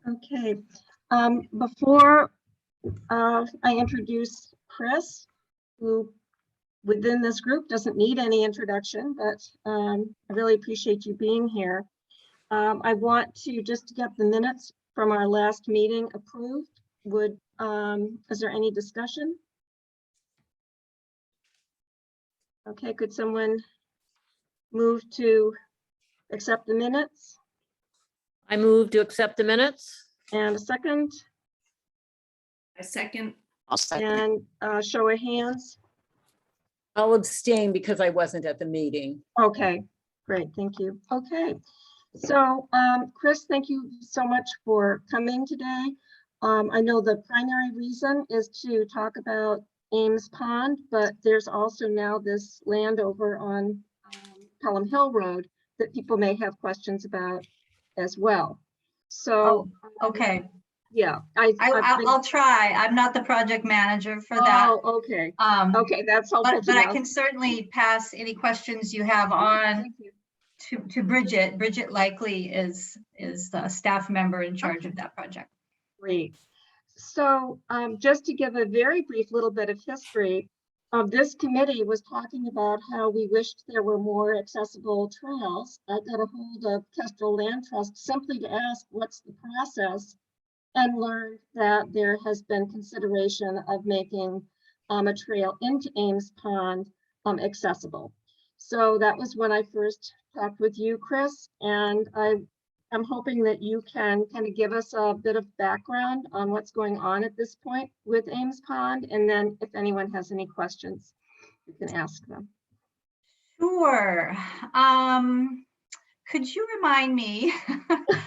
Okay. Before I introduce Chris, who within this group doesn't need any introduction, but I really appreciate you being here. I want to just get the minutes from our last meeting approved. Is there any discussion? Okay, could someone move to accept the minutes? I move to accept the minutes. And a second? A second. I'll second. And show of hands? I'll abstain because I wasn't at the meeting. Okay, great, thank you. Okay, so Chris, thank you so much for coming today. I know the primary reason is to talk about Ames Pond, but there's also now this land over on Pelham Hill Road that people may have questions about as well. So, Okay, yeah, I'll try. I'm not the project manager for that. Oh, okay. Okay, that's helpful. But I can certainly pass any questions you have on to Bridget. Bridget likely is the staff member in charge of that project. Great. So just to give a very brief little bit of history, this committee was talking about how we wished there were more accessible trails. I got a hold of Kestrel Land Trust simply to ask what's the process, and learned that there has been consideration of making a trail into Ames Pond accessible. So that was when I first talked with you, Chris, and I'm hoping that you can kind of give us a bit of background on what's going on at this point with Ames Pond, and then if anyone has any questions, you can ask them. Sure. Could you remind me,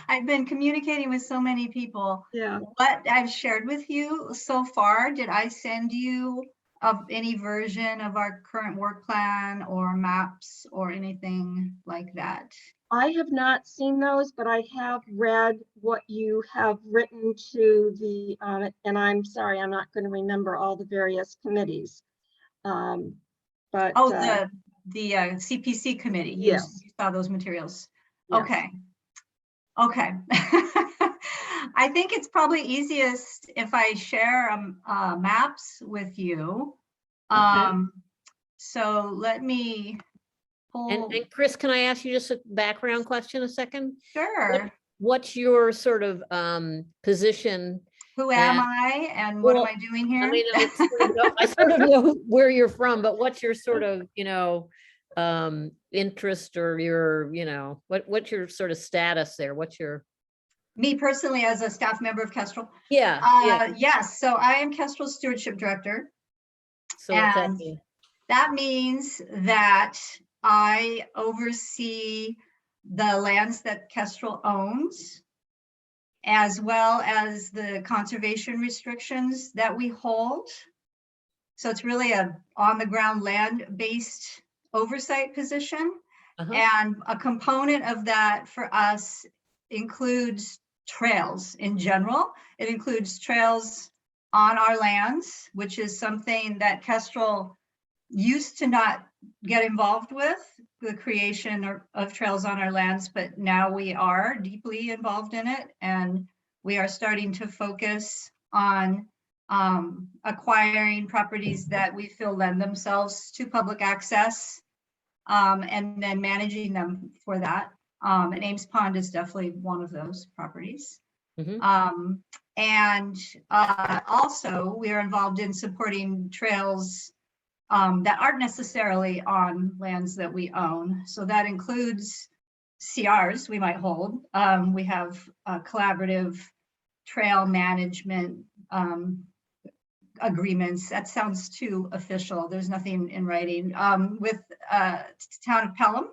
I've been communicating with so many people, Yeah. what I've shared with you so far? Did I send you of any version of our current work plan or maps or anything like that? I have not seen those, but I have read what you have written to the, and I'm sorry, I'm not going to remember all the various committees. But oh, the CPC committee. Yes. You saw those materials. Yes. Okay. Okay. I think it's probably easiest if I share maps with you. Okay. So let me pull. And Chris, can I ask you just a background question a second? Sure. What's your sort of position? Who am I and what am I doing here? I mean, I sort of know where you're from, but what's your sort of, interest or your, what's your sort of status there? What's your? Me personally as a staff member of Kestrel? Yeah. Yes, so I am Kestrel's stewardship director. So what's that And mean? that means that I oversee the lands that Kestrel owns, as well as the conservation restrictions that we hold. So it's really a on-the-ground land-based oversight position. And a component of that for us includes trails in general. It includes trails on our lands, which is something that Kestrel used to not get involved with, the creation of trails on our lands, but now we are deeply involved in it. And we are starting to focus on acquiring properties that we feel lend themselves to public access, and then managing them for that. And Ames Pond is definitely one of those properties. And also we are involved in supporting trails that aren't necessarily on lands that we own. So that includes CRs we might hold. We have collaborative trail management agreements. That sounds too official. There's nothing in writing. With town of Pelham,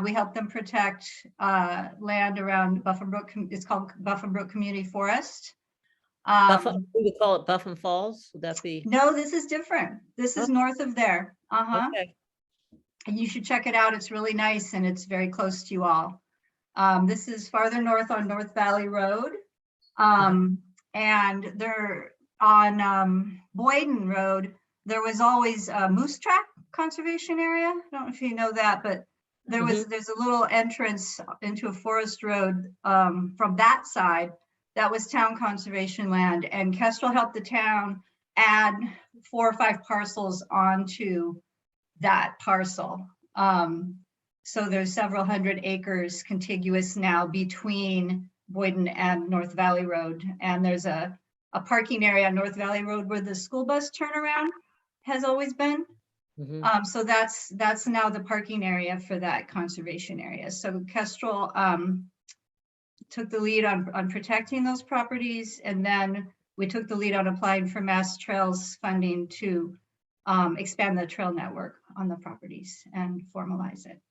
we help them protect land around Buffin Brook. It's called Buffin Brook Community Forest. We call it Buffin Falls. Would that be? No, this is different. This is north of there. Okay. And you should check it out. It's really nice and it's very close to you all. This is farther north on North Valley Road. And they're on Boyden Road. There was always a moose track conservation area. I don't know if you know that, but there's a little entrance into a forest road from that side. That was town conservation land, and Kestrel helped the town add 4 or 5 parcels onto that parcel. So there's several hundred acres contiguous now between Boyden and North Valley Road. And there's a parking area on North Valley Road where the school bus turnaround has always been. Mhm. So that's now the parking area for that conservation area. So Kestrel took the lead on protecting those properties, and then we took the lead on applying for Mass Trails funding to expand the trail network on the properties and formalize it.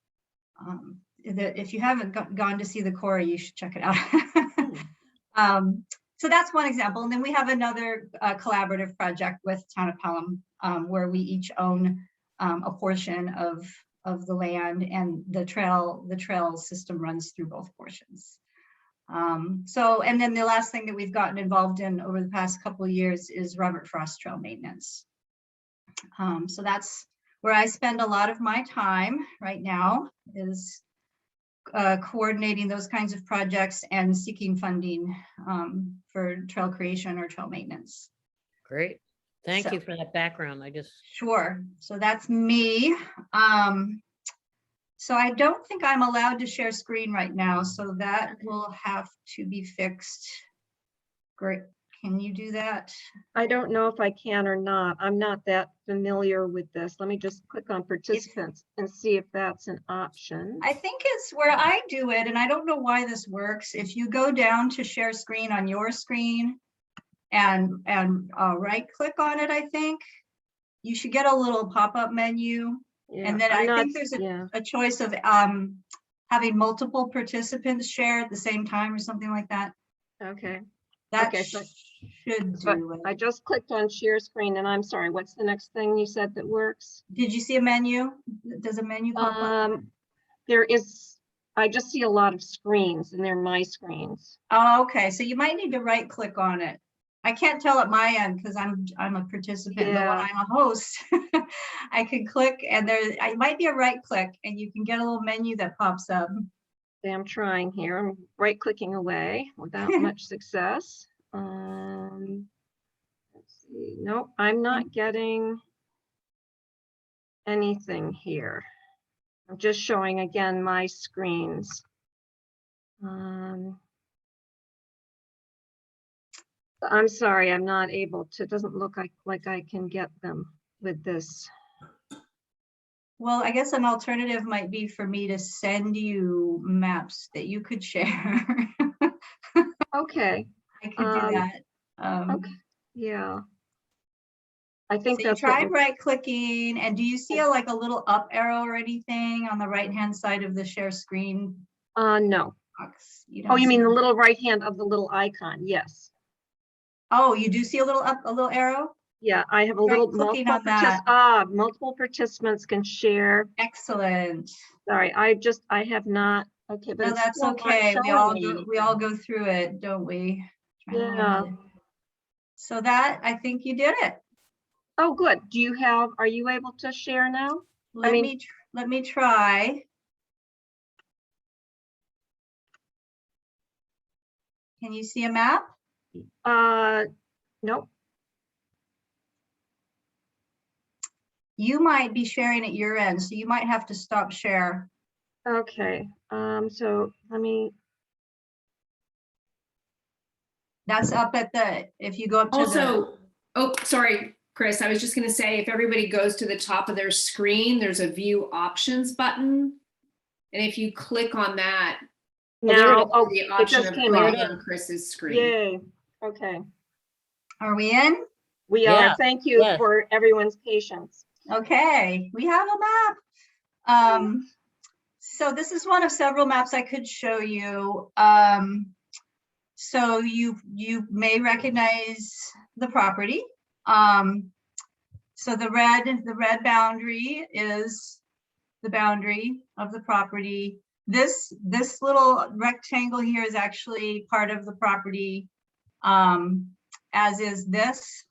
If you haven't gone to see the quarry, you should check it out. So that's one example. And then we have another collaborative project with Town of Pelham, where we each own a portion of the land, and the trail system runs through both portions. And then the last thing that we've gotten involved in over the past couple of years is Robert Frost Trail maintenance. So that's where I spend a lot of my time right now, is coordinating those kinds of projects and seeking funding for trail creation or trail maintenance. Great. Thank So- you for that background. I just, Sure. So that's me. So I don't think I'm allowed to share screen right now, so that will have to be fixed. Great. Can you do that? I don't know if I can or not. I'm not that familiar with this. Let me just click on participants and see if that's an option. I think it's where I do it, and I don't know why this works. If you go down to share screen on your screen and right click on it, I think you should get a little pop-up menu. Yeah, And then I'm I not- think there's yeah. a choice of having multiple participants share at the same time or something like that. Okay, That Okay, so- should so do it. I just clicked on share screen, and I'm sorry, what's the next thing you said that works? Did you see a menu? Does a menu pop up? There is, I just see a lot of screens, and they're my screens. Oh, okay. So you might need to right click on it. I can't tell at my end because I'm a participant, but when Yeah. I'm a host, I can click, and it might be a right click, and you can get a little menu that pops up. Okay, I'm trying here. I'm right clicking away without much success. Let's see. Nope, I'm not getting anything here. I'm just showing again my screens. I'm sorry, I'm not able to. It doesn't look like I can get them with this. Well, I guess an alternative might be for me to send you maps that you could share. Okay, I could do that. okay. Yeah. I think So you that's what tried we're- right clicking, and do you see like a little up arrow or anything on the right hand side of the share screen no. box? Oh, don't you mean see the it? little right hand of the little icon? Yes. Oh, you do see a little arrow? Yeah, I have a Try little clicking multiple on multiple participants can share. Excellent. Sorry, I have not. Okay, but No, it's that's still not okay. We showing all me go through it, don't we? Trying to Yeah. learn. So that, I think you did it. Oh, good. Are you able to share now? Let mean- me try. Can you see a map? Nope. You might be sharing at your end, so you might have to stop share. Okay, so let me, That's up at if you go up to Also, oh, sorry, Chris, I was just gonna say, if everybody goes to the top of their screen, there's a view options button. And if you click on that, now, oh, the it option just of came putting up. on Chris's screen. Yay. Okay, are we in? we Yeah, are. Thank you yes. for everyone's patience. Okay, we have a map. So this is one of several maps I could show you. So you may recognize the property. So the red boundary is the boundary of the property. This little rectangle here is actually part of the property, as is this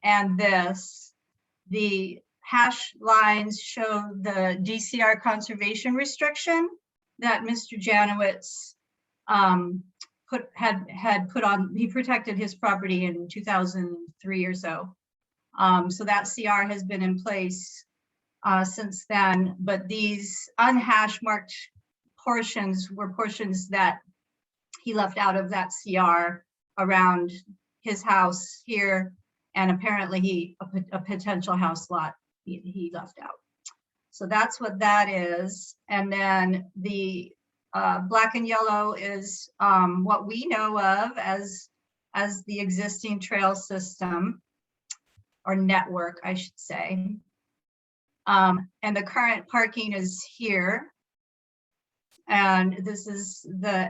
and this. The hash lines show the DCR conservation restriction that Mr. Janowitz had put on. He protected his property in 2003 or so. So that CR has been in place since then, but these unhash marked portions were portions that he left out of that CR around his house here, and apparently a potential house lot he left out. So that's what that is. And then the black and yellow is what we know of as the existing trail system, or network, I should say. And the current parking is here. And this is the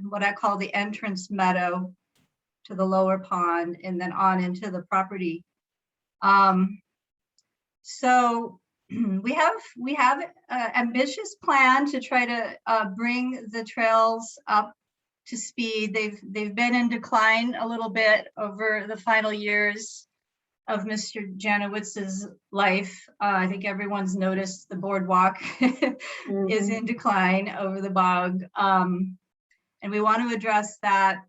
what I call the entrance meadow to the lower pond, and then on into the property. So we have an ambitious plan to try to bring the trails up to speed. They've been in decline a little bit over the final years of Mr. Janowitz's life. I think everyone's noticed the boardwalk is in decline over the bog. And we want to address that.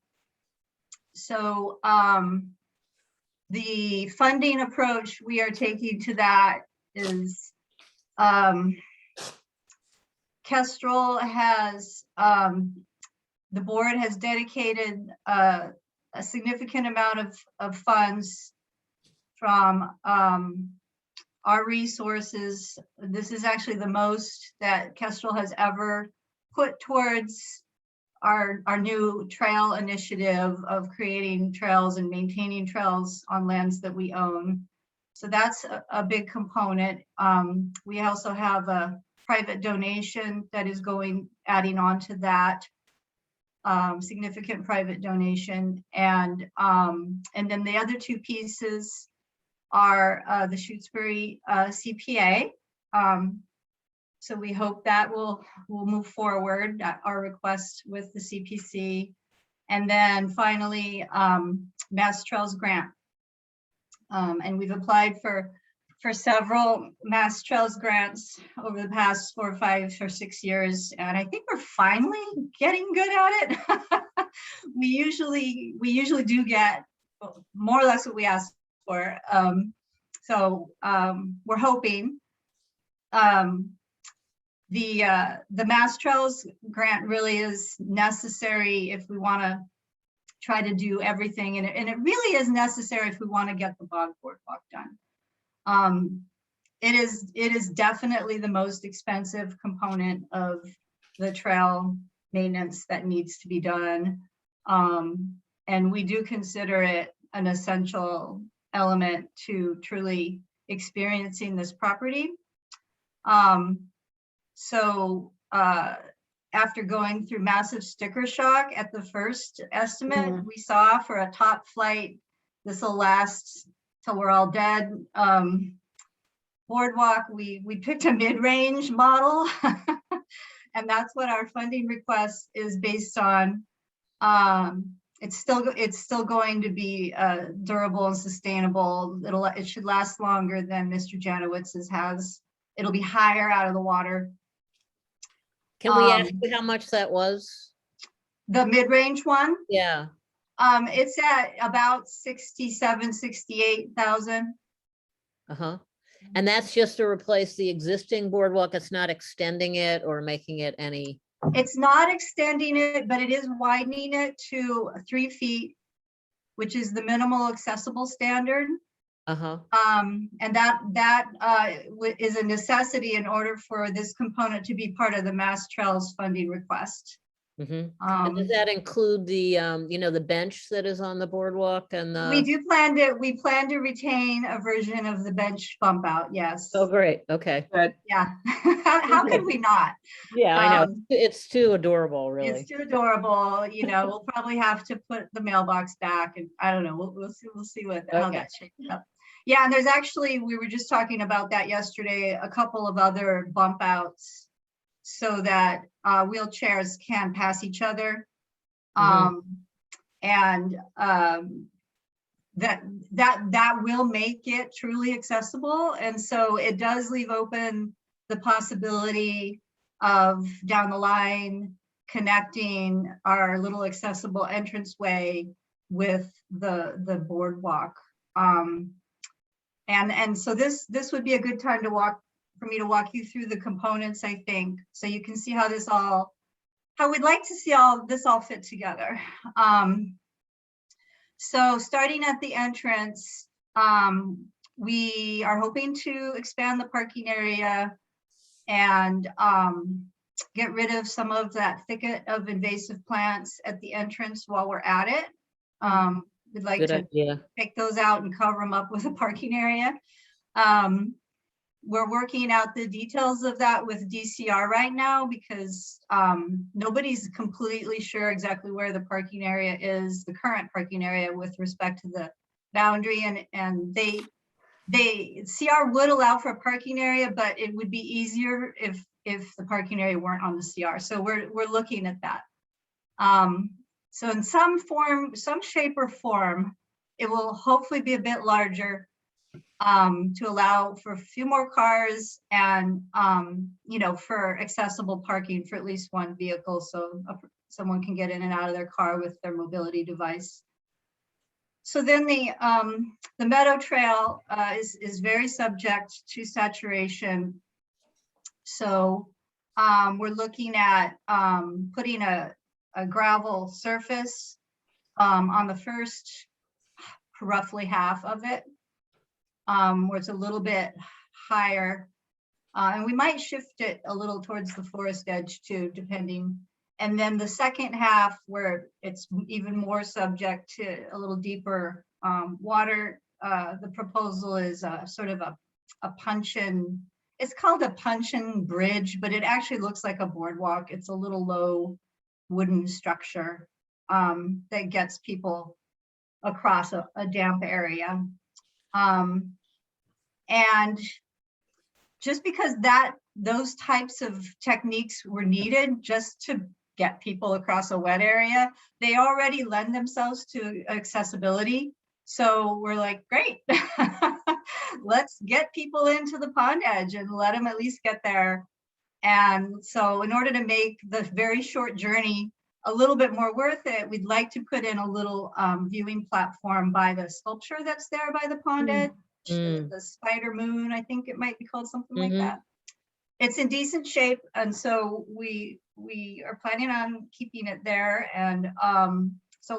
So the funding approach we are taking to that is Kestrel has, the board has dedicated a significant amount of funds from our resources. This is actually the most that Kestrel has ever put towards our new trail initiative of creating trails and maintaining trails on lands that we own. So that's a big component. We also have a private donation that is adding on to that, significant private donation. And then the other two pieces are the Shutesbury CPA. So we hope that will move forward, our request with the CPC. And then finally, Mass Trails grant. And we've applied for several Mass Trails grants over the past 4, 5, or 6 years. And I think we're finally getting good at it. we usually do get more or less what we ask for. So we're hoping. The Mass Trails grant really is necessary if we want to try to do everything, and it really is necessary if we want to get the bog boardwalk done. It is definitely the most expensive component of the trail maintenance that needs to be done, and we do consider it an essential element to truly experiencing this property. So after going through massive sticker shock at the first estimate we saw for a top flight, this will last till we're all dead, boardwalk, we picked a mid-range model. And that's what our funding request is based on. It's still going to be durable and sustainable. It should last longer than Mr. Janowitz's has. It'll be higher out of the water. Can we ask you how much that was? The mid-range one? Yeah. It's at about 67, 68,000. Uh-huh. And that's just to replace the existing boardwalk. It's not extending it or making it any. It's not extending it, but it is widening it to 3 feet, which is the minimal accessible standard. Uh-huh. And that is a necessity in order for this component to be part of the Mass Trails funding request. Mm-hmm. And does that include the, the bench that is on the boardwalk and the? We plan to retain a version of the bench bump out. Yes. Oh, great. Okay. Good. Yeah. How could we not? Yeah, I know. It's too adorable, really. It's too adorable. We'll probably have to put the mailbox back, and I don't know. We'll see how that shapes up. Yeah, and there's actually, we were just talking about that yesterday, a couple of other bump outs so that wheelchairs can pass each other. And that will make it truly accessible. And so it does leave open the possibility of down the line connecting our little accessible entranceway with the boardwalk. And so this would be a good time to for me to walk you through the components, I think, so you can see how how we'd like to see this all fit together. So starting at the entrance, we are hoping to expand the parking area and get rid of some of that thicket of invasive plants at the entrance while we're at it. We'd like Good to idea. pick those out and cover them up with a parking area. We're working out the details of that with DCR right now because nobody's completely sure exactly where the parking area is, the current parking area with respect to the boundary, and CR would allow for a parking area, but it would be easier if the parking area weren't on the CR. So we're looking at that. So in some form, some shape or form, it will hopefully be a bit larger to allow for a few more cars and, for accessible parking for at least one vehicle. So someone can get in and out of their car with their mobility device. So then the Meadow Trail is very subject to saturation. So we're looking at putting a gravel surface on the first roughly half of it, where it's a little bit higher. And we might shift it a little towards the forest edge too, depending. And then the second half where it's even more subject to a little deeper water, the proposal is sort of a puncheon. It's called a puncheon bridge, but it actually looks like a boardwalk. It's a little low wooden structure that gets people across a damp area. And just because those types of techniques were needed just to get people across a wet area, they already lend themselves to accessibility. So we're like, great, let's get people into the pond edge and let them at least get there. And so in order to make the very short journey a little bit more worth it, we'd like to put in a little viewing platform by the sculpture that's there by the pond edge, the Spider Moon, I think it might be called, something like that. It's in decent shape, and so we are planning on keeping it there. And so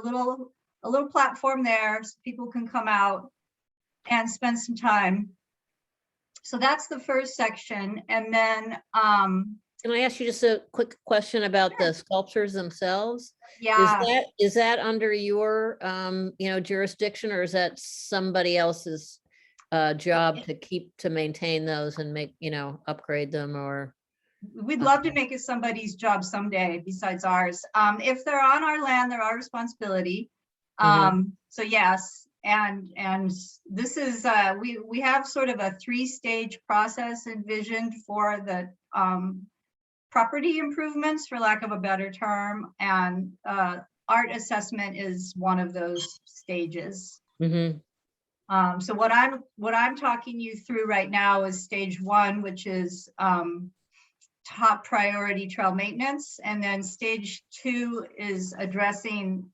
a little platform there so people can come out and spend some time. So that's the first section. And then Can I ask you just a quick question about the sculptures themselves? yeah, Is that under your jurisdiction, or is that somebody else's job to maintain those and upgrade them? Or we'd love to make it somebody's job someday besides ours. If they're on our land, they're our responsibility. So yes, and this is we have sort of a 3-stage process envisioned for the property improvements, for lack of a better term, and art assessment is one of those stages. So what I'm talking you through right now is stage 1, which is top priority trail maintenance, and then stage 2 is addressing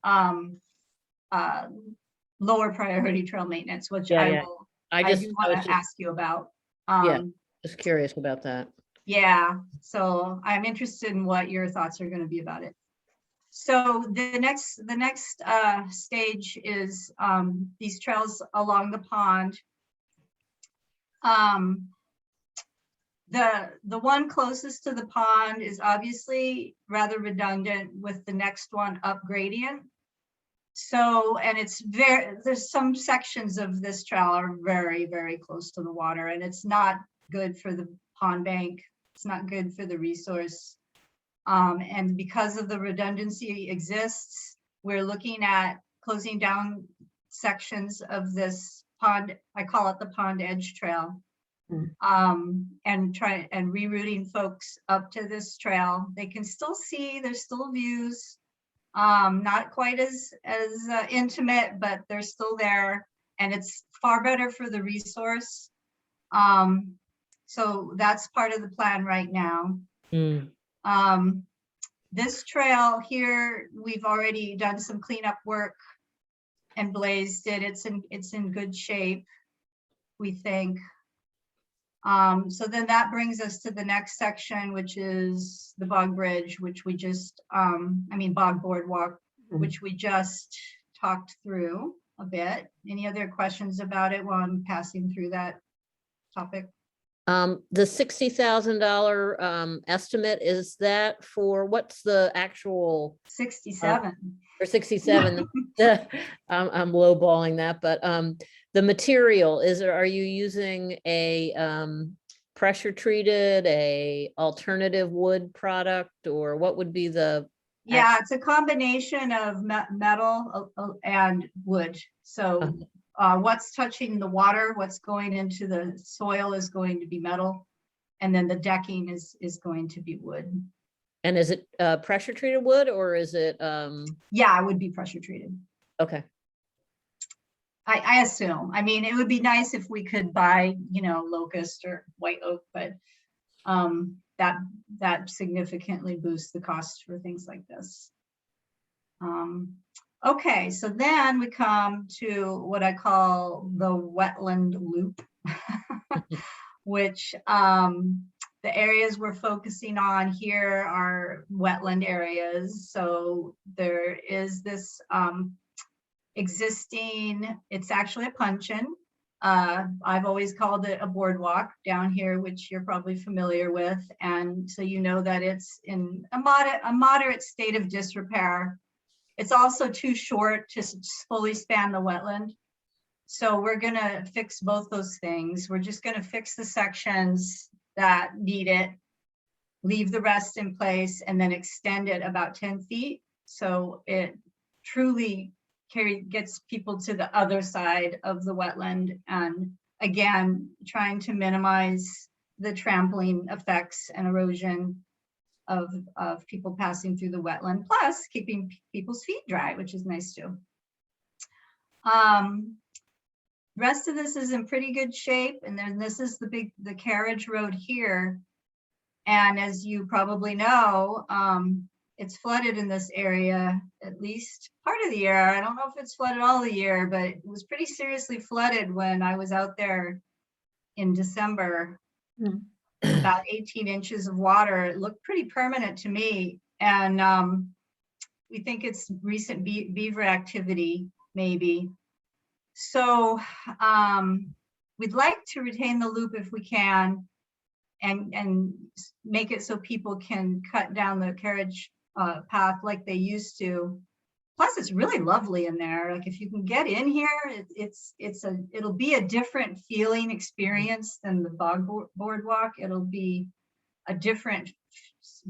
lower priority trail maintenance, which I do want to ask you about. Just curious about that. Yeah, so I'm interested in what your thoughts are going to be about it. So the next stage is these trails along the pond. The one closest to the pond is obviously rather redundant with the next one up gradient. So, and there's some sections of this trail are very, very close to the water, and it's not good for the pond bank. It's not good for the resource. And because of the redundancy exists, we're looking at closing down sections of this pond. I call it the pond edge trail. And rerouting folks up to this trail. They can still see, there's still views, not quite as intimate, but they're still there. and it's far better for the resource. So that's part of the plan right now. Mm. This trail here, we've already done some cleanup work and blazed it. It's in good shape, we think. So then that brings us to the next section, which is the bog bridge, which we just, bog boardwalk, which we just talked through a bit. Any other questions about it while I'm passing through that topic? The $60,000 estimate, is that for, what's the actual, 67. or 67? I'm lowballing that, but the material, are you using a pressure treated, a alternative wood product, or what would be the? Yeah, it's a combination of metal and wood. So what's touching the water, what's going into the soil is going to be metal. And then the decking is going to be wood. And is it pressure treated wood, or is it? Yeah, it would be pressure treated. Okay. I assume. I mean, it would be nice if we could buy, locust or white oak, but that significantly boosts the cost for things like this. Okay, so then we come to what I call the wetland loop, which the areas we're focusing on here are wetland areas. So there is this existing, it's actually a puncheon. I've always called it a boardwalk down here, which you're probably familiar with. And so you know that it's in a moderate state of disrepair. It's also too short to fully span the wetland. So we're gonna fix both those things. We're just gonna fix the sections that need it, leave the rest in place, and then extend it about 10 feet. So it truly gets people to the other side of the wetland, and again, trying to minimize the trampling effects and erosion of people passing through the wetland, plus keeping people's feet dry, which is nice too. Rest of this is in pretty good shape, and then this is the carriage road here, and as you probably know, it's flooded in this area at least part of the year. I don't know if it's flooded all the year, but it was pretty seriously flooded when I was out there in December. About 18 inches of water. It looked pretty permanent to me. And we think it's recent beaver activity, maybe. So we'd like to retain the loop if we can, and make it so people can cut down the carriage path like they used to. Plus, it's really lovely in there. Like if you can get in here, it'll be a different feeling experience than the bog boardwalk. It'll be a different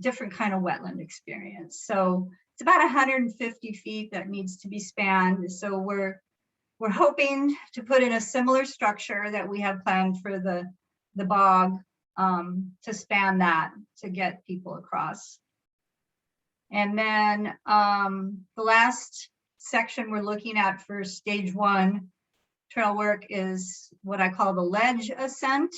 kind of wetland experience. So it's about 150 feet that needs to be spanned. So we're hoping to put in a similar structure that we have planned for the bog to span that, to get people across. And then the last section we're looking at for stage 1 trail work is what I call the ledge ascent,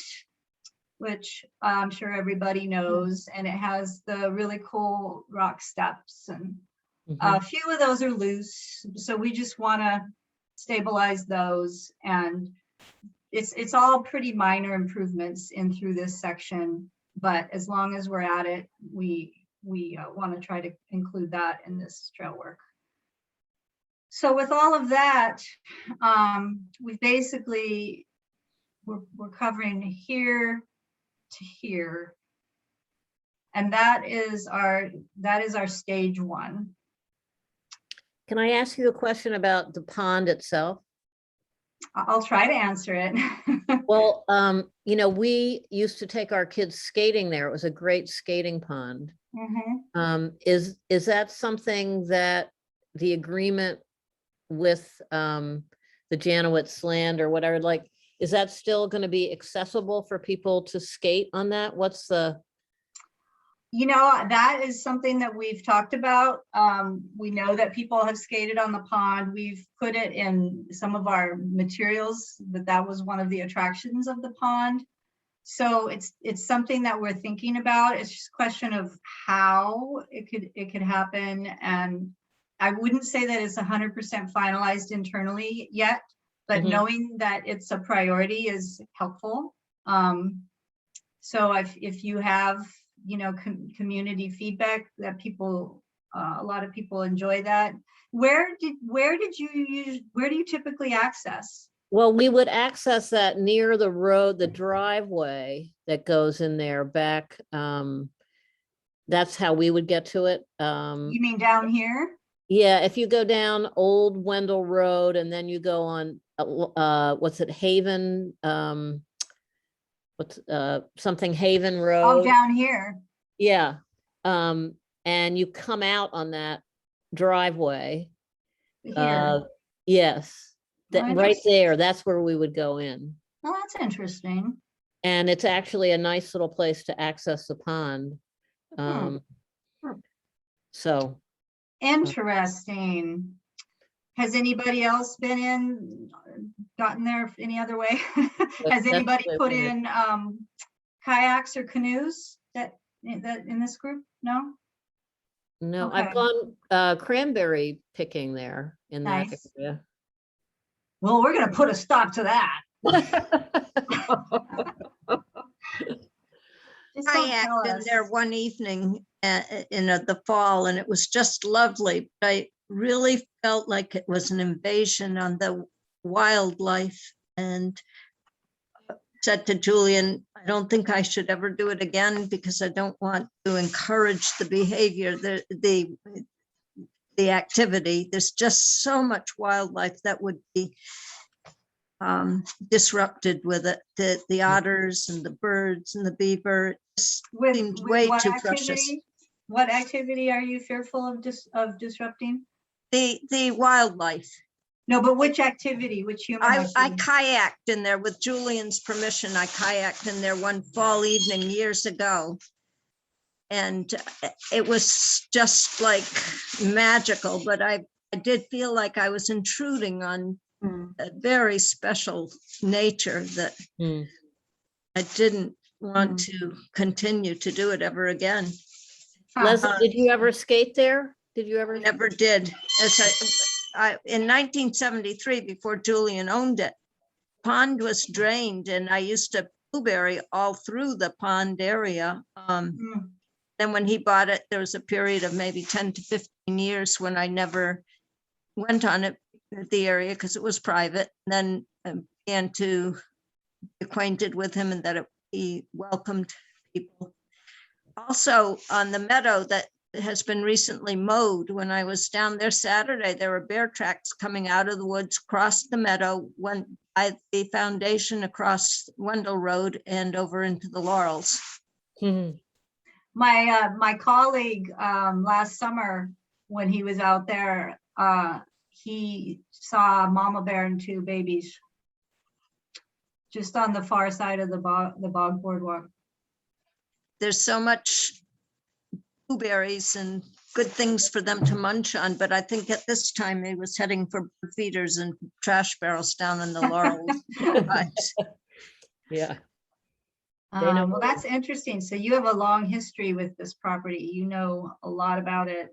which I'm sure everybody knows, and it has the really cool rock steps, and a few of those are loose, so we just want to stabilize those, and it's all pretty minor improvements in through this section, but as long as we're at it, we want to try to include that in this trail work. So with all of that, we basically, we're covering here to here, and that is our stage 1. Can I ask you a question about the pond itself? I'll try to answer it. Well, we used to take our kids skating there. It was a great skating pond. Is that something that the agreement with the Janowitz land or whatever, like, is that still going to be accessible for people to skate on that? What's the? You know, that is something that we've talked about. We know that people have skated on the pond. We've put it in some of our materials, that was one of the attractions of the pond. So it's something that we're thinking about. It's just a question of how it could happen. And I wouldn't say that it's 100% finalized internally yet, but Mhm. knowing that it's a priority is helpful. So if you have, you know, community feedback that people, a lot of people enjoy that. Where do you typically access? Well, we would access that near the road, the driveway that goes in there back. That's how we would get to it. You mean down here? Yeah, if you go down Old Wendell Road and then you go on, what's it, Haven, something Haven Oh, Road. down here. Yeah. And you come out on that driveway. Here. Yes, Oh, that right interesting. there, that's where we would go in. Oh, that's interesting. And it's actually a nice little place to access the pond. Hmm. So, Interesting. Has anybody else been in, gotten there any other way? Has that's anybody the way put we in kayaks or canoes that in this group? No? no, Okay. I've gone cranberry picking there in that Nice. area. Well, we're gonna put a stop to that. Just don't tell kayaked in us. there one evening in the fall, and it was just lovely. But I really felt like it was an invasion on the wildlife, and said to Julian, I don't think I should ever do it again because I don't want to encourage the behavior, the activity. There's just so much wildlife that would be disrupted with it. The otters and the birds and the beaver, it just seemed way what too precious. activity? What activity are you fearful of disrupting? The wildlife. No, but which activity, which human I activity? kayaked in there with Julian's permission. I kayaked in there one fall evening years ago. And it was just like magical, but I did feel like I was intruding on a very special nature that Hmm. I didn't want to continue to do it ever again. Leslie, did you ever skate there? Did you ever? Never did. In 1973, before Julian owned it, pond was drained, and I used to blueberry all through the pond area. Then when he bought it, there was a period of maybe 10 to 15 years when I never went on it, the area, because it was private. Then began to be acquainted with him, and that he welcomed people. Also on the meadow that has been recently mowed, when I was down there Saturday, there were bear tracks coming out of the woods, crossed the meadow, went by the foundation across Wendell Road and over into the Laurels. My colleague last summer, when he was out there, he saw a mama bear and two babies just on the far side of the bog boardwalk. There's so much blueberries and good things for them to munch on, but I think at this time he was heading for bird feeders and trash barrels down in the Laurels. Yeah. Well, that's interesting. So you have a long history with this property. You know a lot about it.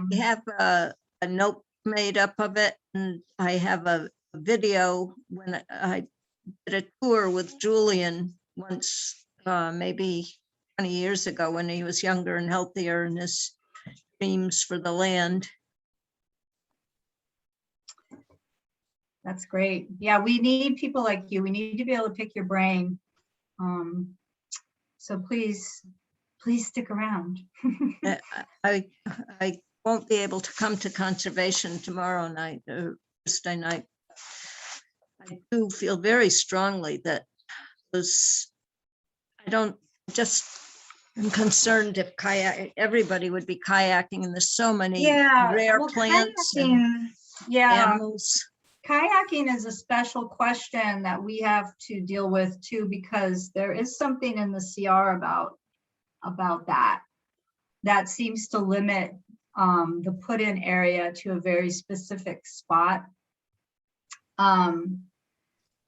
We have a note made up of it, and I have a video when I did a tour with Julian once, maybe 20 years ago, when he was younger and healthier, and his dreams for the land. That's great. Yeah, we need people like you. We need to be able to pick your brain. So please stick around. I won't be able to come to conservation tomorrow night or Thursday night. I do feel very strongly that I'm concerned if everybody would be kayaking, and there's so many rare plants and animals. Kayaking is a special question that we have to deal with too, because there is something in the CR about about that. That seems to limit the put-in area to a very specific spot.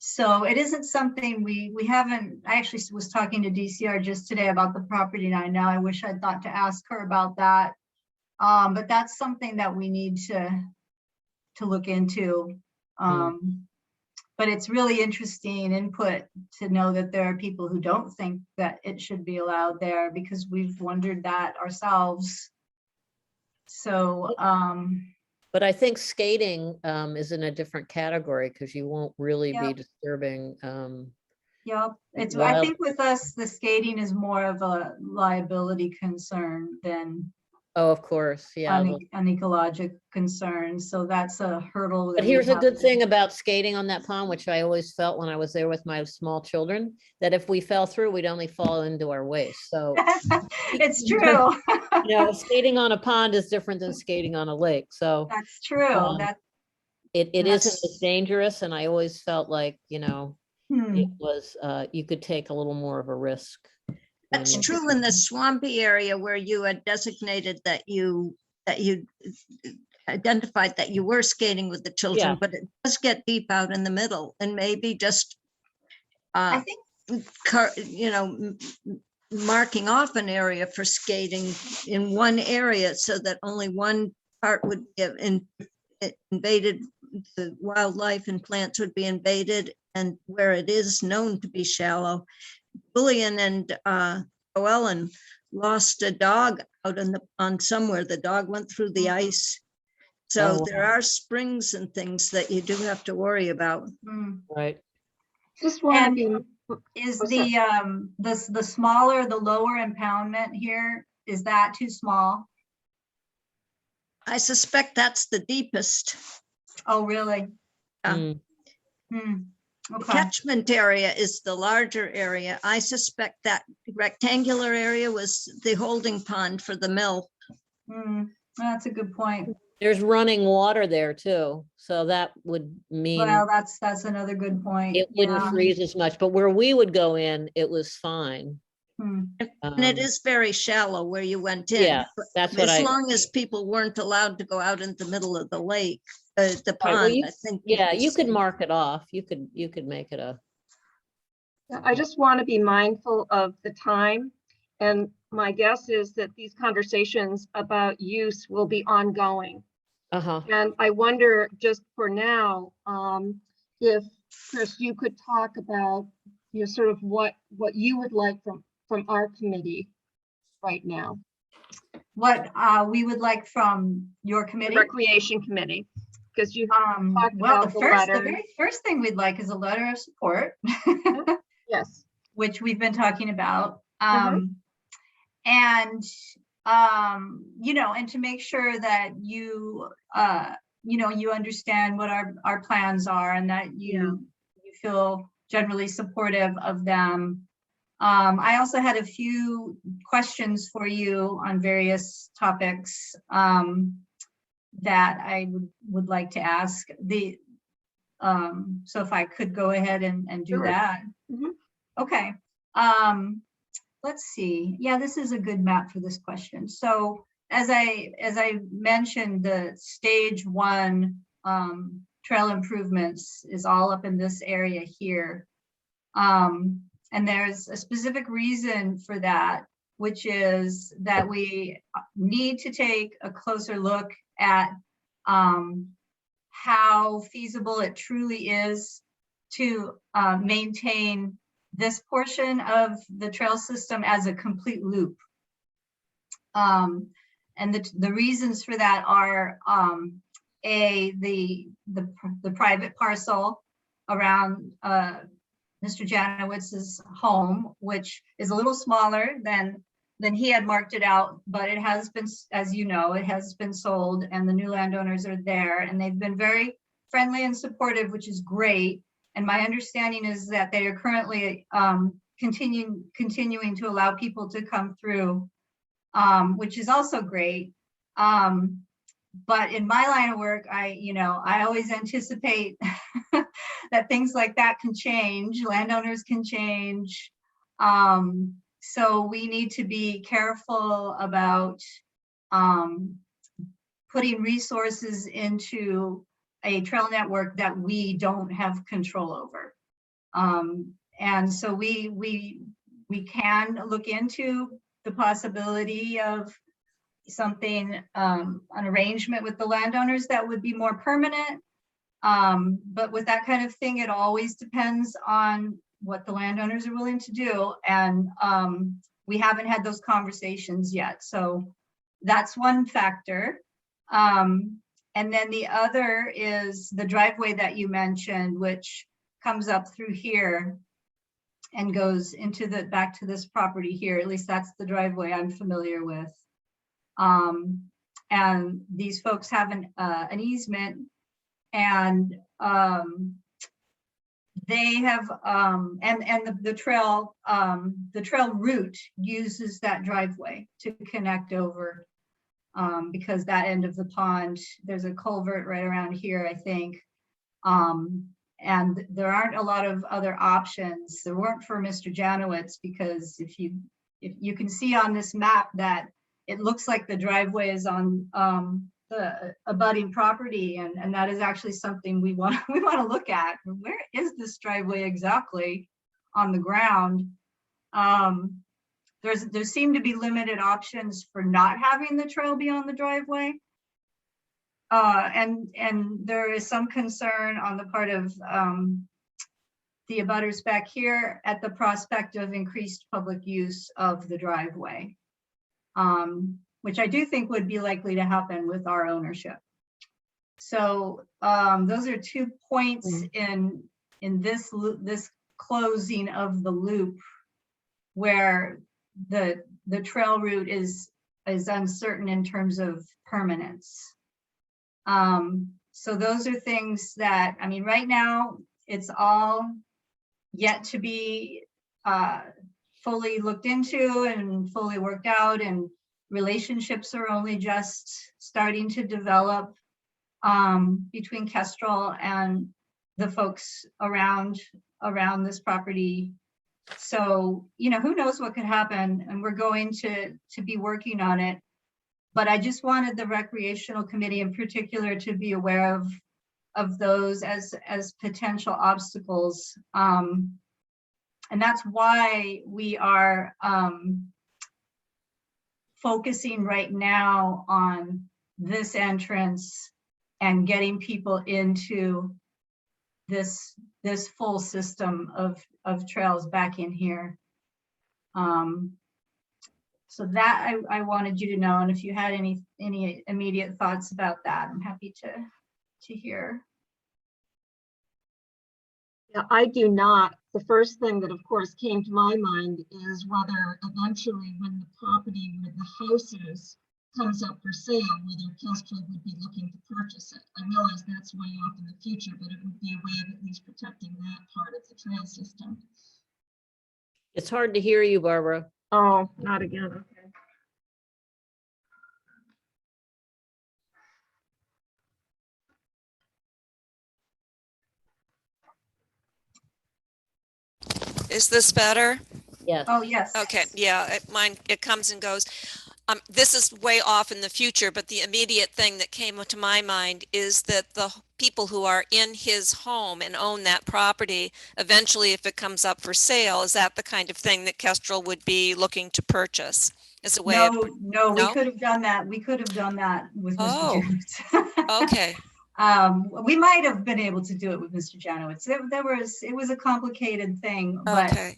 So it isn't something we haven't, I actually was talking to DCR just today about the property line. Now I wish I'd thought to ask her about that. But that's something that we need to look into. But it's really interesting input to know that there are people who don't think that it should be allowed there, because we've wondered that ourselves. So, But I think skating is in a different category because you won't really be Yep. disturbing. yep, I Wild- think with us, the skating is more of a liability concern than Oh, of course, yeah. an ecologic concern. So that's a hurdle. But that we here's a have good to- thing about skating on that pond, which I always felt when I was there with my small children, that if we fell through, we'd only fall into our waist. So, It's true. skating on a pond is different than skating on a lake. So That's true. Um, it isn't as That's- dangerous. And I always felt like, Hmm. it was, you could take a little more of a risk. when That's you- true in the swampy area where you had designated that you identified that you were skating with the children, Yeah. but it does get deep out in the middle, and maybe just I think marking off an area for skating in one area so that only one part would get invaded, the wildlife and plants would be invaded, and where it is known to be shallow. Julian and Ellen lost a dog out in the pond somewhere. The dog went through the ice. So Oh, there are springs and things that you do have to worry about. hmm. Right. Just want to And be, Is Oh, sorry. the smaller, the lower impoundment here, is that too small? I suspect that's the deepest. Oh, really? Yeah. Mm. Hmm. The Okay. catchment area is the larger area. I suspect that rectangular area was the holding pond for the mill. Hmm. That's a good point. There's running water there too. So that would mean Well, that's another good point. it wouldn't Yeah. freeze as much, but where we would go in, it was fine. Hmm. And it Um, is very shallow where you went in. Yeah, but that's what As I, long as people weren't allowed to go out in the middle of the lake, the well, pond, you- I think. yeah, you could safe. mark it off. You could make it a, I just want to be mindful of the time. And my guess is that these conversations about use will be ongoing. uh-huh. And I wonder, just for now, if, Chris, you could talk about, sort of what you would like from our committee right now, What we would like from your the committee? Recreation Committee, because you, talked Well, about the the letter. very first thing we'd like is a letter of support, yes, which we've been talking about. Mhm. And and to make sure that you understand what our plans are, and that you feel generally supportive of them. I also had a few questions for you on various topics that I would like to ask. So if I could go ahead and do Sure. that. Mhm. Okay. Let's see. Yeah, this is a good map for this question. So as I mentioned, the stage 1 trail improvements is all up in this area here. And there's a specific reason for that, which is that we need to take a closer look at how feasible it truly is to maintain this portion of the trail system as a complete loop. And the reasons for that are the private parcel around Mr. Janowitz's home, which is a little smaller than he had marked it out, but it has been, as you know, it has been sold, and the new landowners are there, and they've been very friendly and supportive, which is great. And my understanding is that they are currently continuing to allow people to come through, which is also great. But in my line of work, I always anticipate that things like that can change, landowners can change. So we need to be careful about putting resources into a trail network that we don't have control over. And so we can look into the possibility of something, an arrangement with the landowners that would be more permanent. But with that kind of thing, it always depends on what the landowners are willing to do. And we haven't had those conversations yet. So that's one factor. And then the other is the driveway that you mentioned, which comes up through here and goes into the back to this property here. At least that's the driveway I'm familiar with. And these folks have an easement, and they have and the trail route uses that driveway to connect over, because that end of the pond, there's a culvert right around here, I think. And there aren't a lot of other options. There weren't for Mr. Janowitz, because if you can see on this map that it looks like the driveway is on the abutting property, and that is actually something we want to look at. Where is this driveway exactly on the ground? There seem to be limited options for not having the trail be on the driveway. And there is some concern on the part of the abutters back here at the prospect of increased public use of the driveway, which I do think would be likely to happen with our ownership. So those are 2 points in this closing of the loop, where the trail route is uncertain in terms of permanence. So those are things that, I mean, right now it's all yet to be fully looked into and fully worked out, and relationships are only just starting to develop between Kestrel and the folks around this property. So, you know, who knows what could happen, and we're going to be working on it. But I just wanted the recreational committee in particular to be aware of those as potential obstacles. And that's why we are focusing right now on this entrance and getting people into this full system of trails back in here. So that I wanted you to know, and if you had any immediate thoughts about that, I'm happy to hear. Yeah, I do not. The first thing that of course came to my mind is whether eventually, when the property where the house is comes up for sale, whether Kestrel would be looking to purchase it. I realize that's way off in the future, but it would be a way of at least protecting that part of the trail system. It's hard to hear you, Barbara. Oh, not again. Okay. Is this better? Yes. Oh, yes. Okay, yeah, mine, it comes and goes. This is way off in the future, but the immediate thing that came to my mind is that the people who are in his home and own that property, eventually, if it comes up for sale, is that the kind of thing that Kestrel would be looking to purchase? As a way of, No, we no? could have done that. We could have done that with Mr. Oh. Janowitz. Okay, We might have been able to do it with Mr. Janowitz. It was a complicated thing, but okay,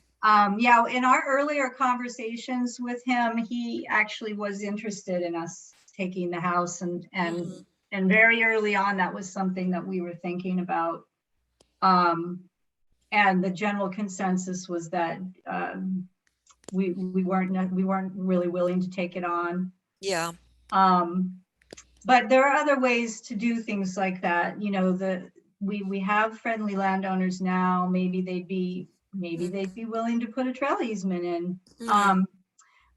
yeah, in our earlier conversations with him, he actually was interested in us taking the house, and very early on, that was something that we were thinking about. And the general consensus was that we weren't really willing to take it on. yeah, But there are other ways to do things like that. You know, we have friendly landowners now. Maybe they'd be willing to put a trail easement in.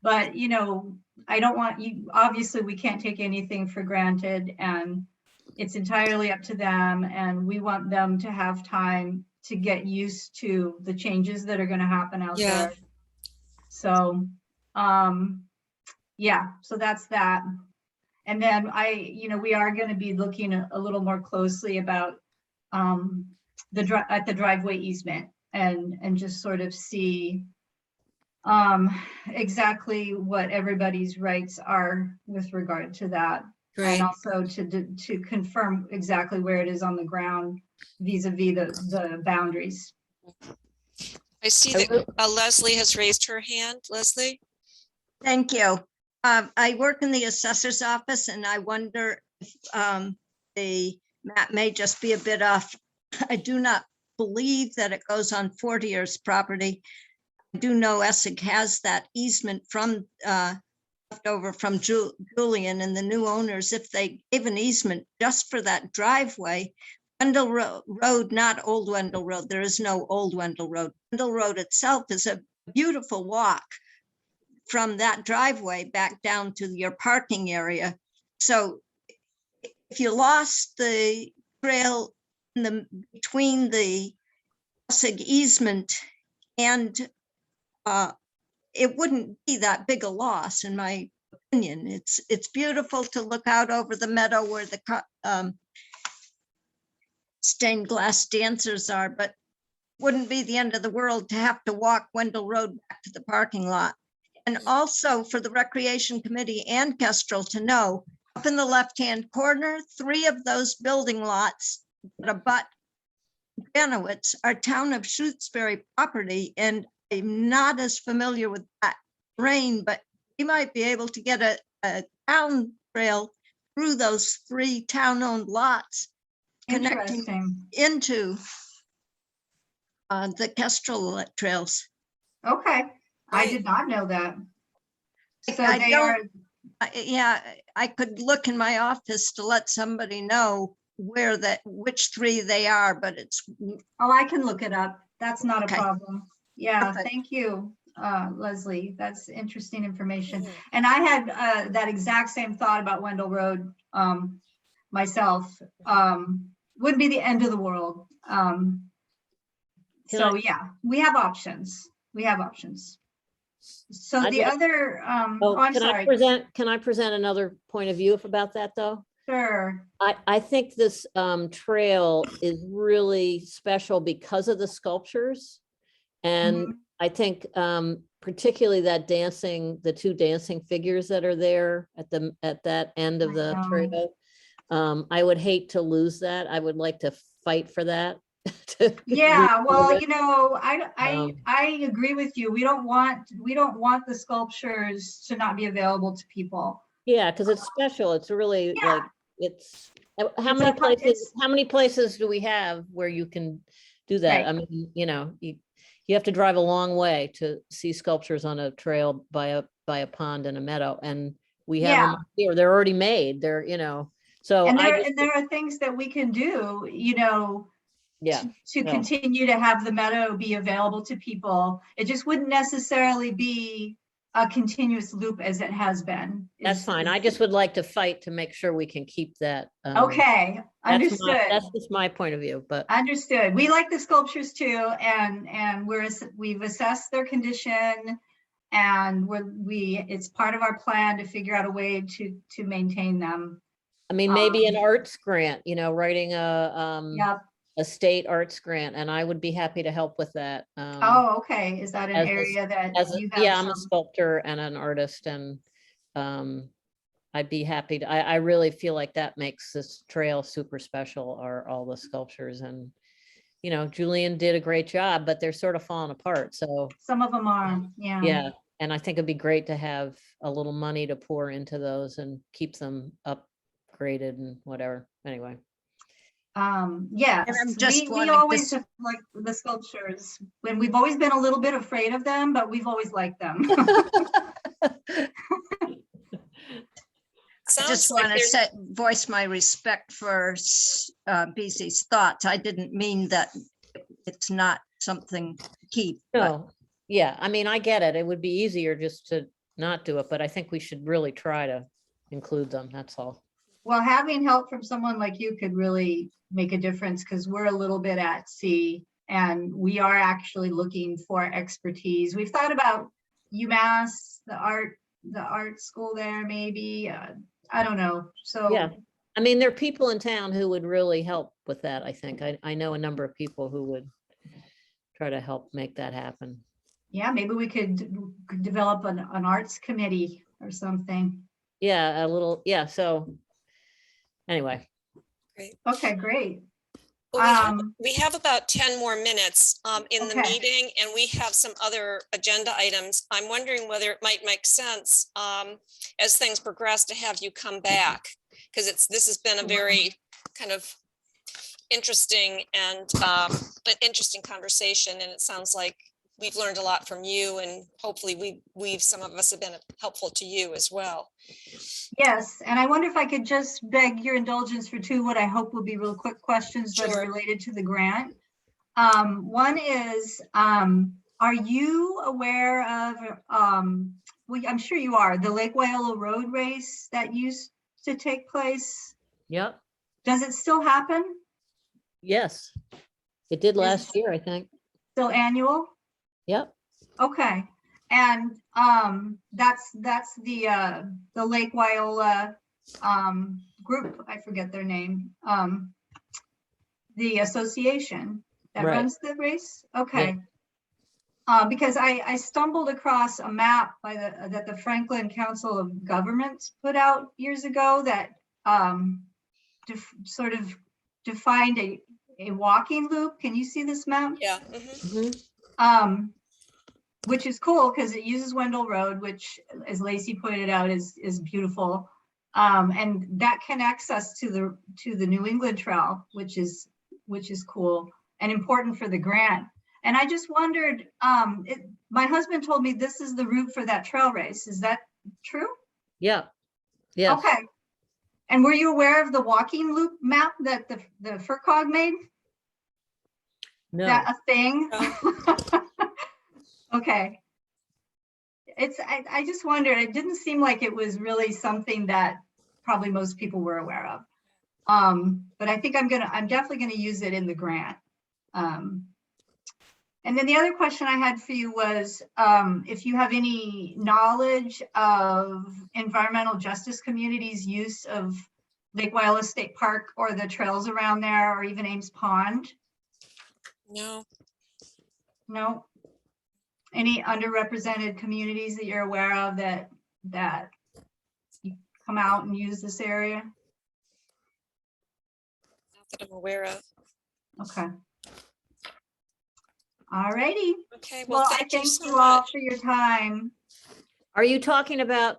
But you know, I don't want you, obviously we can't take anything for granted, and it's entirely up to them, and we want them to have time to get used to the changes that are going to happen out Yeah. there. So, yeah, so that's that. And then we are going to be looking a little more closely about at the driveway easement and just sort of see exactly what everybody's rights are with regard to that. Great. And also to confirm exactly where it is on the ground vis-a-vis the boundaries. I see that Leslie has raised her hand. Leslie? Thank you. I work in the assessor's office and I wonder if the map may just be a bit off. I do not believe that it goes on Fortier's property. I do know Essex has that easement from left over from Julian and the new owners. If they gave an easement just for that driveway, Wendell Road, not Old Wendell Road, there is no Old Wendell Road. Wendell Road itself is a beautiful walk from that driveway back down to your parking area. So if you lost the trail between the Essex easement and it wouldn't be that big a loss, in my opinion. It's beautiful to look out over the meadow where the stained glass dancers are, but wouldn't be the end of the world to have to walk Wendell Road back to the parking lot. And also for the Recreation Committee and Kestrel to know, up in the left-hand corner, 3 of those building lots that abut Granowitz are town of Shutesbury property, and I'm not as familiar with that terrain, but we might be able to get a town trail through those 3 town-owned lots, connecting Interesting. into the Kestrel trails. Okay, I Right. did not know that. So I they don't- are, Yeah, I could look in my office to let somebody know which 3 they are, but it's, oh, I can look it up. That's not a Okay. problem. Yeah, Perfect. thank you, Leslie. That's interesting information. And I had that exact same thought about Wendell Road myself. Wouldn't be the end of the world. Can So yeah, we have options. We have options. So I'd the like- other, Oh, I'm can I sorry. present another point of view about that, though? Sure. I think this trail is really special because of the sculptures. And Mhm. I think particularly the 2 dancing figures that are there at that end of I the know. trail. I would hate to lose that. I would like to fight for that. to Yeah, well, rebuild it. you know, I Um, agree with you. We don't want the sculptures to not be available to people. Yeah, because it's special. It's really Yeah. like, how It's many a fun- it's- places do we have where you can do that? Right. I mean, you have to drive a long way to see sculptures on a trail by a pond and a meadow, and we have Yeah. them here. They're already made. So And I there, just, and there are things that we can do, yeah, to no. continue to have the meadow be available to people. It just wouldn't necessarily be a continuous loop as it has been. That's fine. I just would like to fight to make sure we can keep that. Okay, understood. That's just my point of view, but Understood. We like the sculptures too, and we've assessed their condition, and it's part of our plan to figure out a way to maintain them. I mean, maybe an arts grant, writing Yep. a state arts grant, and I would be happy to help with that. Oh, okay. Is that an as a- area that you have? Yeah, I'm a some- sculptor and an artist, and I'd be happy to, I really feel like that makes this trail super special, are all the sculptures. And Julian did a great job, but they're sort of falling apart, so Some of them are, yeah. yeah. And I think it'd be great to have a little money to pour into those and keep them upgraded and whatever, anyway. Yes, And I'm just we wanting always this- have liked the sculptures, when we've always been a little bit afraid of them, but we've always liked them. I Sounds just like want to there's- voice my respect for BZ's thoughts. I didn't mean that it's not something to keep, but No, yeah, I mean, I get it. It would be easier just to not do it, but I think we should really try to include them, that's all. Well, having help from someone like you could really make a difference, because we're a little bit at sea and we are actually looking for expertise. We've thought about, UMass, the art school there, maybe, I don't know, so. Yeah. I mean, there are people in town who would really help with that, I think. I know a number of people who would try to help make that happen. Yeah, maybe we could develop an arts committee or something. Yeah, a little, yeah, so anyway. Okay, great. Well, we have about 10 more minutes in the Okay. meeting, and we have some other agenda items. I'm wondering whether it might make sense as things progress to have you come back, because this has been a very kind of interesting and an interesting conversation, and it sounds like we've learned a lot from you, and hopefully some of us have been helpful to you as well. Yes, and I wonder if I could just beg your indulgence for two, what I hope will be real quick questions that are Sure. related to the grant. One is, are you aware of, well, I'm sure you are, the Lake Wyola Road Race that used to take place? Yep, Does it still happen? yes. It did Is last it year, I think. still annual? Yep, Okay, and that's the Lake Wyola group, I forget their name, the association that Right. runs the race. Okay. Because I stumbled across a map that the Franklin Council of Governments put out years ago that sort of defined a walking loop. Can you see this map? Yeah. mhm, Which is cool because it uses Wendell Road, which, as Lacey pointed out, is beautiful. And that connects us to the New England Trail, which is cool and important for the grant. And I just wondered, my husband told me this is the route for that trail race. Is that true? yeah, yes. Okay. And were you aware of the walking loop map that the FERCog made? No, That a thing? No. Okay. I just wondered, it didn't seem like it was really something that probably most people were aware of. But I think I'm definitely gonna use it in the grant. And then the other question I had for you was, if you have any knowledge of environmental justice communities' use of Lake Wyola State Park or the trails around there, or even Ames Pond? No. No? Any underrepresented communities that you're aware of that you come out and use this area? Not that I'm aware of. Okay. All righty. Okay, Well, well, I thank you thank so you all much. for your time. are you talking about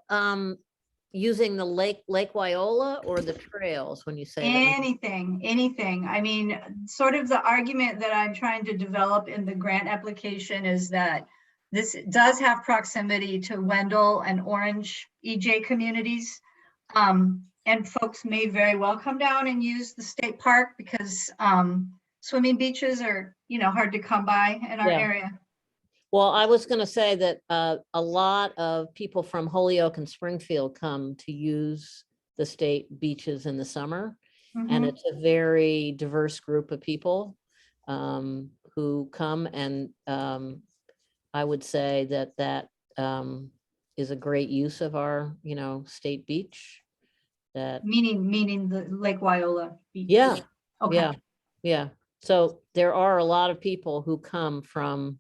using the Lake Wyola or the trails when you say that? Anything. I mean, sort of the argument that I'm trying to develop in the grant application is that this does have proximity to Wendell and Orange EJ communities. And folks may very well come down and use the state park because swimming beaches are, hard to come by in our Yeah. area. Well, I was gonna say that a lot of people from Holyoke and Springfield come to use the state beaches in the summer. And Mhm. it's a very diverse group of people who come, and I would say that is a great use of our, state beach. That, Meaning the Lake Wyola Beach. yeah, Okay. yeah, yeah. So there are a lot of people who come from,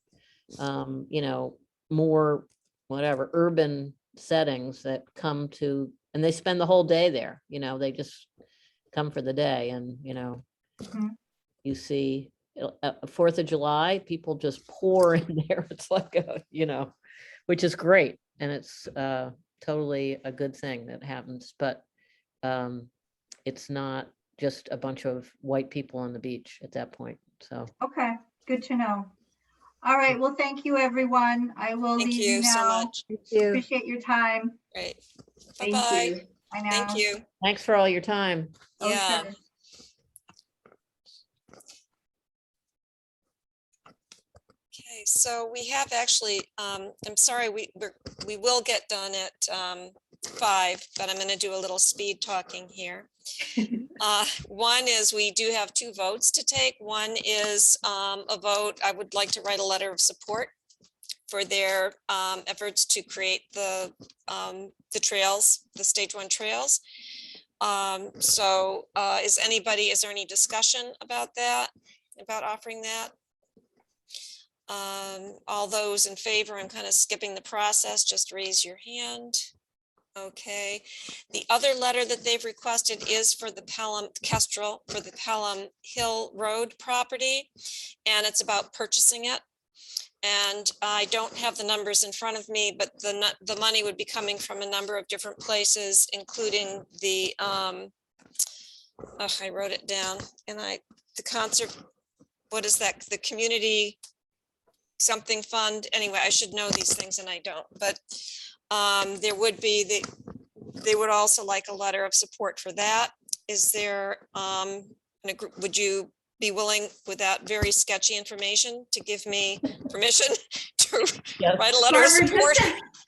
more whatever urban settings that come to, and they spend the whole day there. They just come for the day, and Mhm. you see 4th of July, people just pour in there. It's like which is great, and it's totally a good thing that happens. But it's not just a bunch of white people on the beach at that point. So Okay, good to know. All right, well, thank you, everyone. I will Thank leave you you so now. much. Thank you. Appreciate your time. Great. Thank Bye-bye. you. Bye now. Thank you. thanks for all your time. Yeah. Okay. Okay, so we have actually, I'm sorry, we will get done at 5, but I'm going to do a little speed talking here. One is we do have 2 votes to take. One is a vote, I would like to write a letter of support for their efforts to create the trails, the stage 1 trails. Is there any discussion about that, about offering that? All those in favor, I'm kind of skipping the process, just raise your hand. Okay, the other letter that they've requested is for the Kestrel, for the Pelham Hill Road property, and it's about purchasing it. And I don't have the numbers in front of me, but the money would be coming from a number of different places, including the, I wrote it down, and the concert, what is that? The community something fund. Anyway, I should know these things and I don't, but there would be they would also like a letter of support for that. Is there, would you be willing, with that very sketchy information, to give me permission to write a letter of Barbara, support?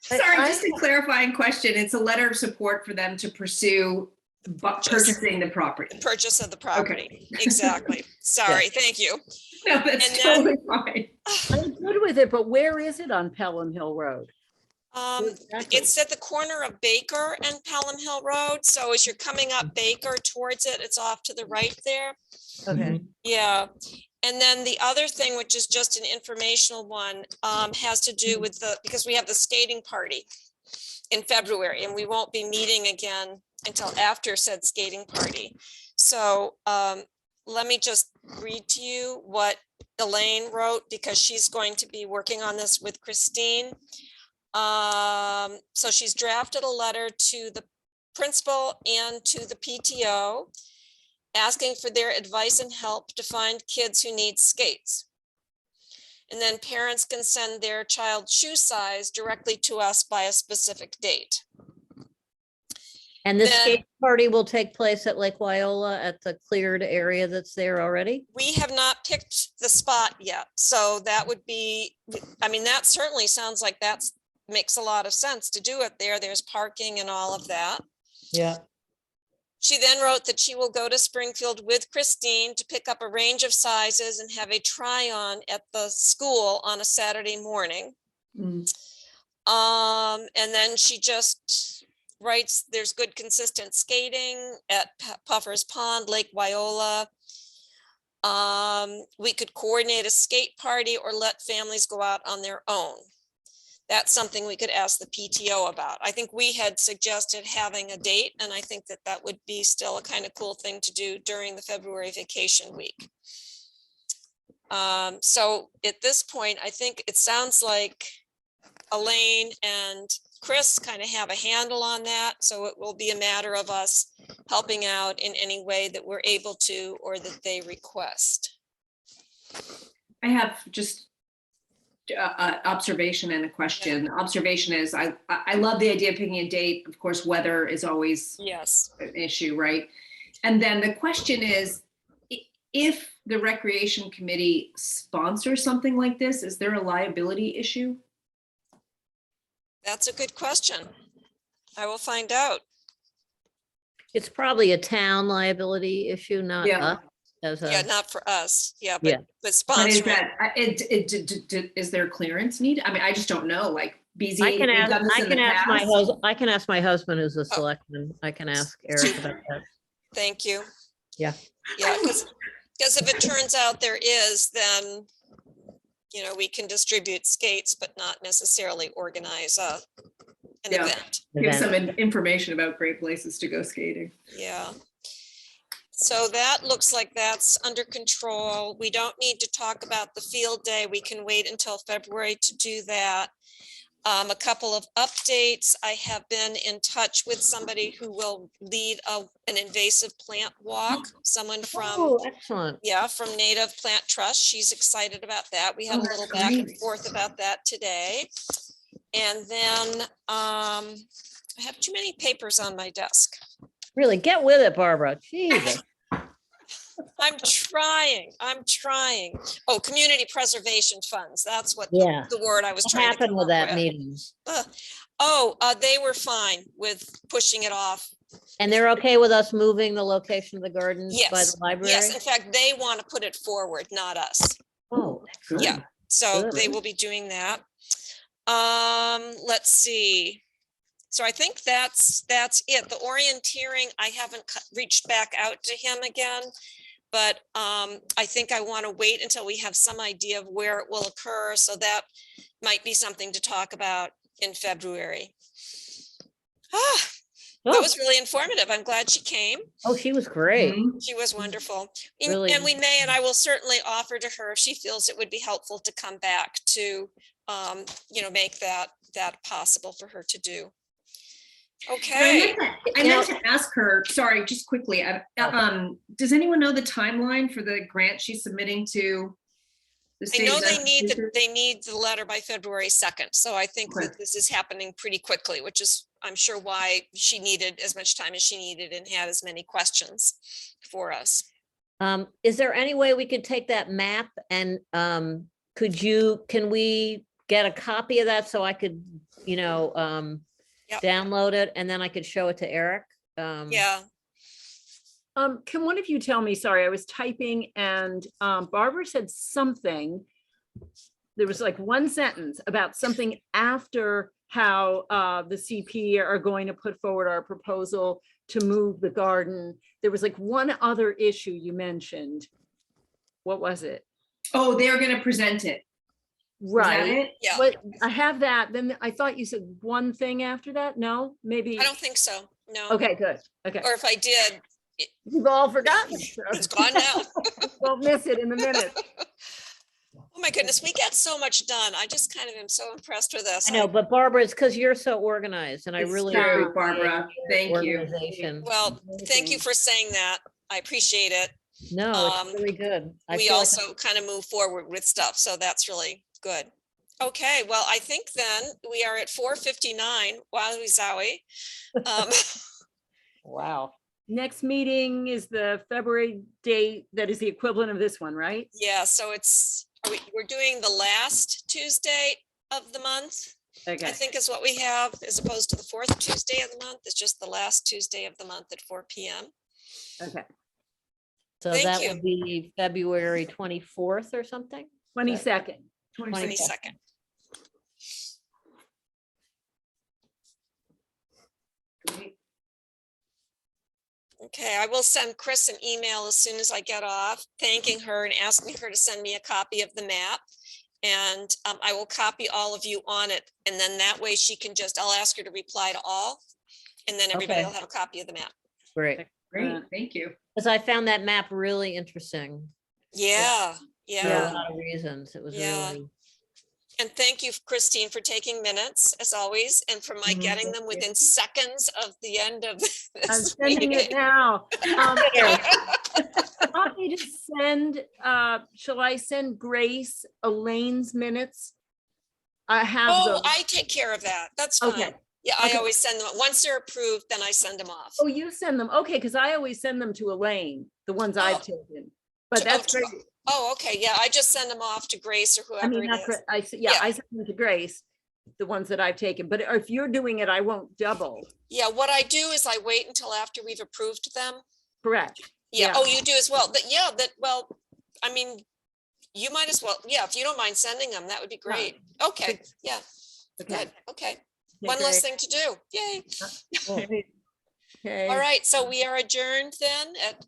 Just a clarifying question. It's a letter of support for them to pursue purchasing the property. The purchase of the property. Exactly. Sorry. Thank you. No, that's And then- totally fine. I'm good with it, but where is it on Pelham Hill Road? Exactly. It's at the corner of Baker and Pelham Hill Road. So as you're coming up Baker towards it, it's off to the right there. Okay. Yeah. And then the other thing, which is just an informational one, has to do with because we have the skating party in February, and we won't be meeting again until after said skating party. So let me just read to you what Elaine wrote, because she's going to be working on this with Christine. So she's drafted a letter to the principal and to the PTO, asking for their advice and help to find kids who need skates. And then parents can send their child's shoe size directly to us by a specific date. And the Then- skate party will take place at Lake Wyola at the cleared area that's there already? We have not picked the spot yet. So that would be, I mean, that certainly sounds like makes a lot of sense to do it there. There's parking and all of that. Yeah. She then wrote that she will go to Springfield with Christine to pick up a range of sizes and have a try on at the school on a Saturday morning. Mm. And then she just writes, there's good consistent skating at Puffer's Pond, Lake Wyola. We could coordinate a skate party or let families go out on their own. That's something we could ask the PTO about. I think we had suggested having a date, and I think that would be still a kind of cool thing to do during the February vacation week. So at this point, I think it sounds like Elaine and Chris kind of have a handle on that. So it will be a matter of us helping out in any way that we're able to, or that they request. I have just observation and a question. The observation is I love the idea of picking a date. Of course, weather is always Yes. an issue, right? And then the question is, if the recreation committee sponsors something like this, is there a liability issue? That's a good question. I will find out. It's probably a town liability issue, not Yeah. us as Yeah, a, not for us. Yeah, Yeah. but But sponsoring. is there clearance needed? I mean, I just don't know, like BZA. I can they've ask, done this I in the can ask my past. husband, I can ask my husband who's a selectman. I can ask Eric about that. Thank you. Yeah. Yeah, because if it turns out there is, then, we can distribute skates, but not necessarily organize an Yeah. event. Give some Event. information about great places to go skating. Yeah. So that looks like that's under control. We don't need to talk about the field day. We can wait until February to do that. A couple of updates. I have been in touch with somebody who will lead an invasive plant walk. Someone from, Oh, excellent. from Native Plant Trust. She's excited about that. We had Oh, a that's little back and great. forth about that today. And then I have too many papers on my desk. Really, get with it, Barbara. Jesus. I'm trying. Oh, community preservation funds. That's what Yeah. the word I was What trying to happened come with up that with. meeting? They were fine with pushing it off. And they're okay with us moving the location of the gardens by Yes, the library? yes. In fact, they want to put it forward, not us. Oh, excellent. Yeah. So Good. they will be doing that. Let's see. So I think that's it. The orienteering, I haven't reached back out to him again. But I think I want to wait until we have some idea of where it will occur. So that might be something to talk about in February. That Oh, was really informative. I'm glad she came. oh, she was great. She was wonderful. Really. And we may, and I will certainly offer to her if she feels it would be helpful to come back to, make that possible for her to do. Okay. I meant to ask her, sorry, just quickly, does anyone know the timeline for the grant she's submitting to the I state? know of they need the letter by February 2nd. So I think Okay. that this is happening pretty quickly, which is, I'm sure, why she needed as much time as she needed and had as many questions for us. Is there any way we could take that map and can we get a copy of that so I could, Yep. download it and then I could show it to Eric? Yeah. Can one of you tell me, sorry, I was typing and Barbara said something. There was like one sentence about something after how the CP are going to put forward our proposal to move the garden. There was like one other issue you mentioned. What was it? Oh, they're going to present it. Is that Right. it? Yeah. What, I have that. Then I thought you said one thing after that. No, maybe. I don't think so. No. Okay, good. Okay. Or if I did, You've all forgotten. so it's gone now. Won't miss it in a minute. Oh my goodness, we get so much done. I just kind of am so impressed with this. I know, but Barbara, it's because you're so organized and I It's really true, appreciate Barbara. your Thank you. organization. Well, thank you for saying that. I appreciate it. No, it's really good. I We feel like also kind of move forward with stuff, so that's really good. Okay, well, I think then we are at 4:59. Wowie zowie. wow. Next meeting is the February date that is the equivalent of this one, right? Yeah, so we're doing the last Tuesday of the month, I Okay. think is what we have, as opposed to the fourth Tuesday of the month. It's just the last Tuesday of the month at 4 p.m. Okay. So Thank that you. would be February 24th or something? 22nd. 22nd. Okay, I will send Chris an email as soon as I get off, thanking her and asking her to send me a copy of the map. And I will copy all of you on it. And then that way she can I'll ask her to reply to all. And then everybody Okay. will have a copy of the map. Great. Great, thank you. Because I found that map really interesting Yeah, for a yeah. lot of reasons. It was Yeah. really, And thank you, Christine, for taking minutes as always, and for my getting them within seconds of the end of I'm this sending it meeting. now. Want me to send, shall I send Grace Elaine's minutes? I have Oh, those. I take care of that. That's Okay. fine. Yeah, I Okay. always send them. Once they're approved, then I send them off. Oh, you send them. Okay, because I always send them to Elaine, the ones Oh. I've taken. But that's to- great. Oh, okay. Yeah, I just send them off to Grace or I whoever mean, it not, is. Gra- I, s- Yeah. yeah, I send them to Grace, the ones that I've taken. But if you're doing it, I won't double. Yeah, what I do is I wait until after we've approved them. Correct. Yeah. Yeah. Oh, you do as well. Well, I mean, you might as well. Yeah, if you don't mind sending them, that would be great. Okay. Yeah. Okay. Good. Okay. Yeah, One less great. thing to do. Yay. Okay. All right. So we are adjourned then at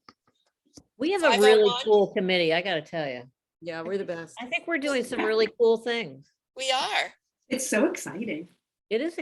we have a really 5:01. cool committee, I gotta tell you. Yeah, we're the best. I think we're doing some really cool things. we are. It's so exciting. It is